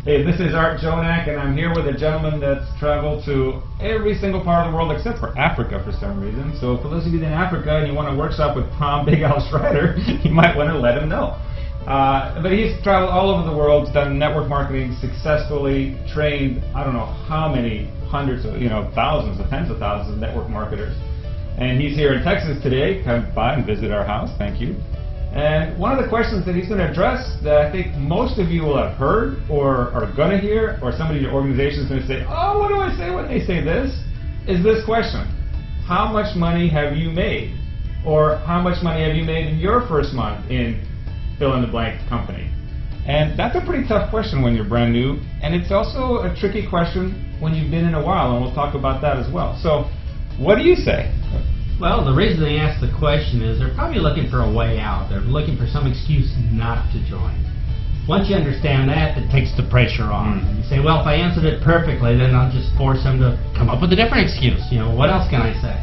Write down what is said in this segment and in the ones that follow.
Hey, this is Art Jonak, and I'm here with a gentleman that's traveled to every single part of the world except for Africa for some reason. So for those of you in Africa and you want to workshop with Tom Big Al Schreider, you might want to let him know. But he's traveled all over the world, done network marketing successfully, trained I don't know how many hundreds of, thousands of tens of thousands of network marketers. And he's here in Texas today. Come by and visit our house. Thank you. And one of the questions that he's going to address that I think most of you will have heard or are going to hear, or somebody in your organization is going to say, oh, what do I say when they say this, is this question. How much money have you made? Or how much money have you made in your first month in fill-in-the-blank company? And that's a pretty tough question when you're brand new, and it's also a tricky question when you've been in a while, and we'll talk about that as well. So, what do you say? Well, the reason they ask the question is they're probably looking for a way out. They're looking for some excuse not to join. Once you understand that, it takes the pressure off. And you say, well, if I answered it perfectly, then I'll just force them to come up with a different excuse. What else can I say?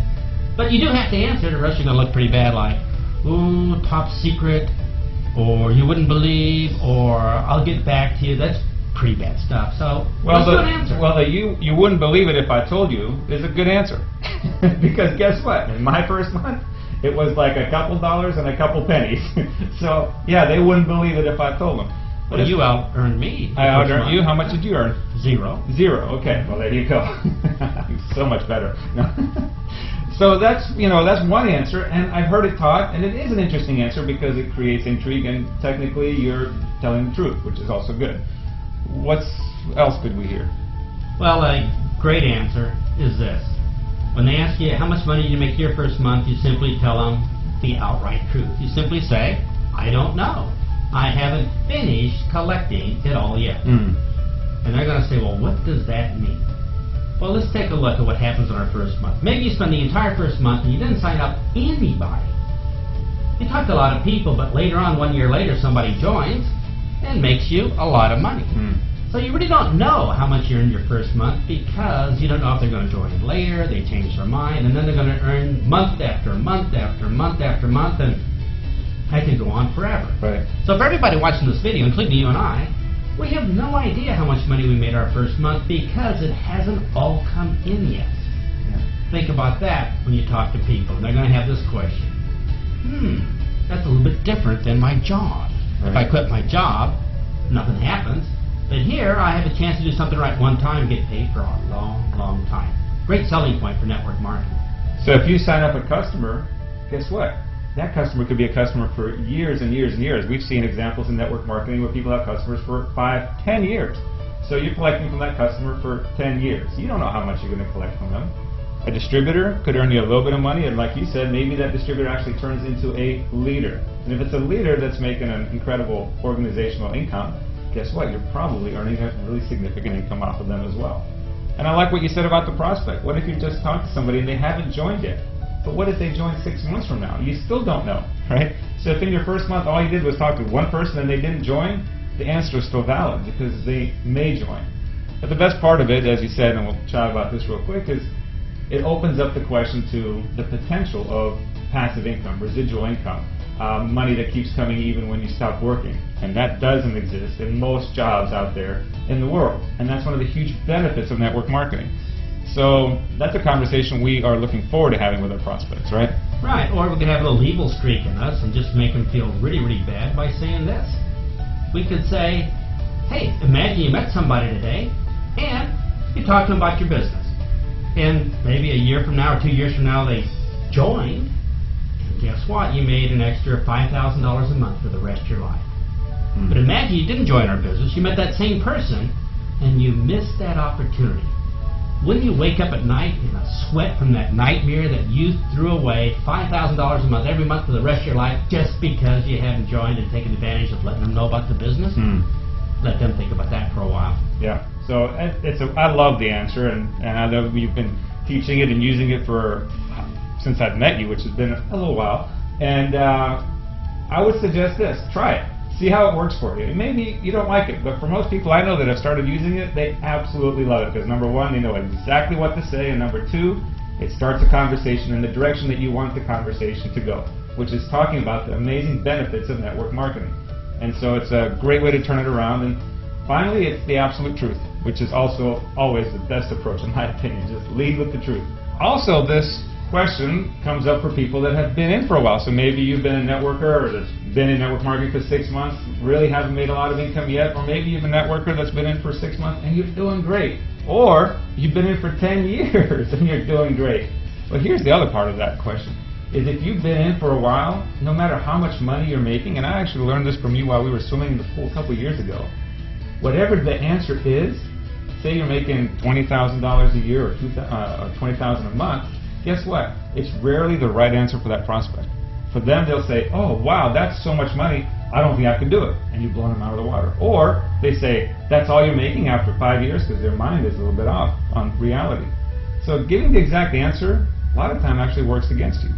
But you do have to answer it, or else you're going to look pretty bad, like, ooh, top secret, or you wouldn't believe, or I'll get back to you. That's pretty bad stuff. So, what's a good answer? Well, you wouldn't believe it if I told you is a good answer. Because guess what? In my first month, it was like a couple dollars and a couple pennies. So, yeah, they wouldn't believe it if I told them. Well, you out-earned me. I out-earned you? How much did you earn? Zero. Zero. Okay. Well, there you go. So much better. So that's one answer, and I've heard it taught, and it is an interesting answer because it creates intrigue, and technically you're telling the truth, which is also good. What else could we hear? Well, a great answer is this. When they ask you how much money you make your first month, you simply tell them the outright truth. You simply say, I don't know. I haven't finished collecting it all yet. And they're going to say, well, what does that mean? Well, let's take a look at what happens in our first month. Maybe you spend the entire first month and you didn't sign up anybody. You talked to a lot of people, but later on, 1 year later, somebody joins and makes you a lot of money. So you really don't know how much you earned your first month because you don't know if they're going to join later, they change their mind, and then they're going to earn month after month after month after month, and I can go on forever. Right. So for everybody watching this video, including you and I, we have no idea how much money we made our first month because it hasn't all come in yet. Think about that when you talk to people. They're going to have this question. That's a little bit different than my job. If I quit my job, nothing happens. But here, I have a chance to do something right one time and get paid for a long, long time. Great selling point for network marketing. So if you sign up a customer, guess what? That customer could be a customer for years and years and years. We've seen examples in network marketing where people have customers for 5, 10 years. So you're collecting from that customer for 10 years. You don't know how much you're going to collect from them. A distributor could earn you a little bit of money, and like you said, maybe that distributor actually turns into a leader. And if it's a leader that's making an incredible organizational income, guess what? You're probably earning a really significant income off of them as well. And I like what you said about the prospect. What if you just talked to somebody and they haven't joined yet? But what if they join 6 months from now? You still don't know, right? So if in your first month all you did was talk to one person and they didn't join, the answer is still valid because they may join. But the best part of it, as you said, and we'll chat about this real quick, is it opens up the question to the potential of passive income, residual income, money that keeps coming even when you stop working. And that doesn't exist in most jobs out there in the world. And that's one of the huge benefits of network marketing. So that's a conversation we are looking forward to having with our prospects, right? Right, or we could have a little evil streak in us and just make them feel really, really bad by saying this. We could say, hey, imagine you met somebody today and you talked to them about your business. And maybe a year from now or 2 years from now they joined. And guess what? You made an extra $5,000 a month for the rest of your life. But imagine you didn't join our business. You met that same person and you missed that opportunity. Wouldn't you wake up at night in a sweat from that nightmare that you threw away $5,000 a month every month for the rest of your life just because you haven't joined and taken advantage of letting them know about the business? Let them think about that for a while. Yeah. So I love the answer, and I know you've been teaching it and using it since I've met you, which has been a little while. And I would suggest this: try it. See how it works for you. And maybe you don't like it, but for most people I know that have started using it, they absolutely love it because number one, they know exactly what to say, and number two, it starts a conversation in the direction that you want the conversation to go, which is talking about the amazing benefits of network marketing. And so it's a great way to turn it around. And Finally, it's the absolute truth, which is also always the best approach in my opinion. Just lead with the truth. Also, this question comes up for people that have been in for a while. So maybe you've been a networker or that's been in network marketing for 6 months, really haven't made a lot of income yet, or maybe you've been a networker that's been in for 6 months and you're doing great. Or you've been in for 10 years and you're doing great. But here's the other part of that question, is if you've been in for a while, no matter how much money you're making, and I actually learned this from you while we were swimming in the pool a couple years ago, whatever the answer is, say you're making $20,000 a year or $20,000 a month, guess what? It's rarely the right answer for that prospect. For them, they'll say, oh, wow, that's so much money, I don't think I can do it. And you've blown them out of the water. Or they say, that's all you're making after 5 years, because their mind is a little bit off on reality. So giving the exact answer, a lot of time actually works against you.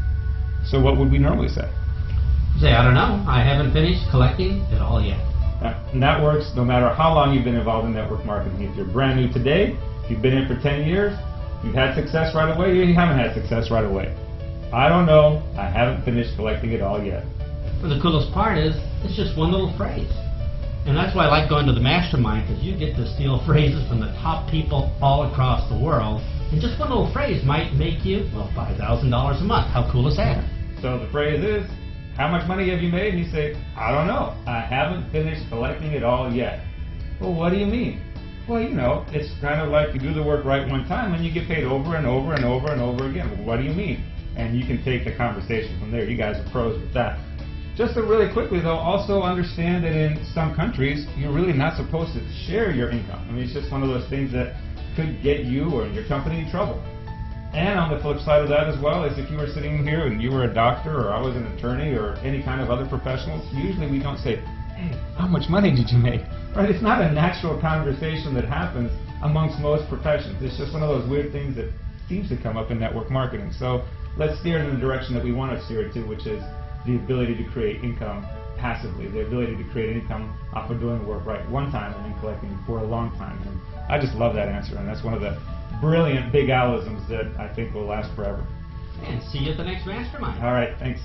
So what would we normally say? Say, I don't know. I haven't finished collecting it all yet. And that works no matter how long you've been involved in network marketing. If you're brand new today, if you've been in for 10 years, you've had success right away, or you haven't had success right away. I don't know. I haven't finished collecting it all yet. Well, the coolest part is, it's just one little phrase. And that's why I like going to the mastermind, because you get to steal phrases from the top people all across the world. And just one little phrase might make you, well, $5,000 a month. How cool is that? So the phrase is, how much money have you made? And you say, I don't know. I haven't finished collecting it all yet. Well, what do you mean? Well, you know, it's kind of like you do the work right one time and you get paid over and over and over and over again. Well, what do you mean? And you can take the conversation from there. You guys are pros with that. Just to really quickly, though, also understand that in some countries, you're really not supposed to share your income. I mean, it's just one of those things that could get you or your company in trouble. And on the flip side of that as well is if you were sitting here and you were a doctor or I was an attorney or any kind of other professionals, usually we don't say, hey, how much money did you make? Right? It's not a natural conversation that happens amongst most professions. It's just one of those weird things that seems to come up in network marketing. So let's steer it in the direction that we want to steer it to, which is the ability to create income passively, the ability to create income off of doing the work right one time and then collecting for a long time. And I just love that answer, and that's one of the brilliant big Alisms that I think will last forever. And see you at the next mastermind. All right, thanks.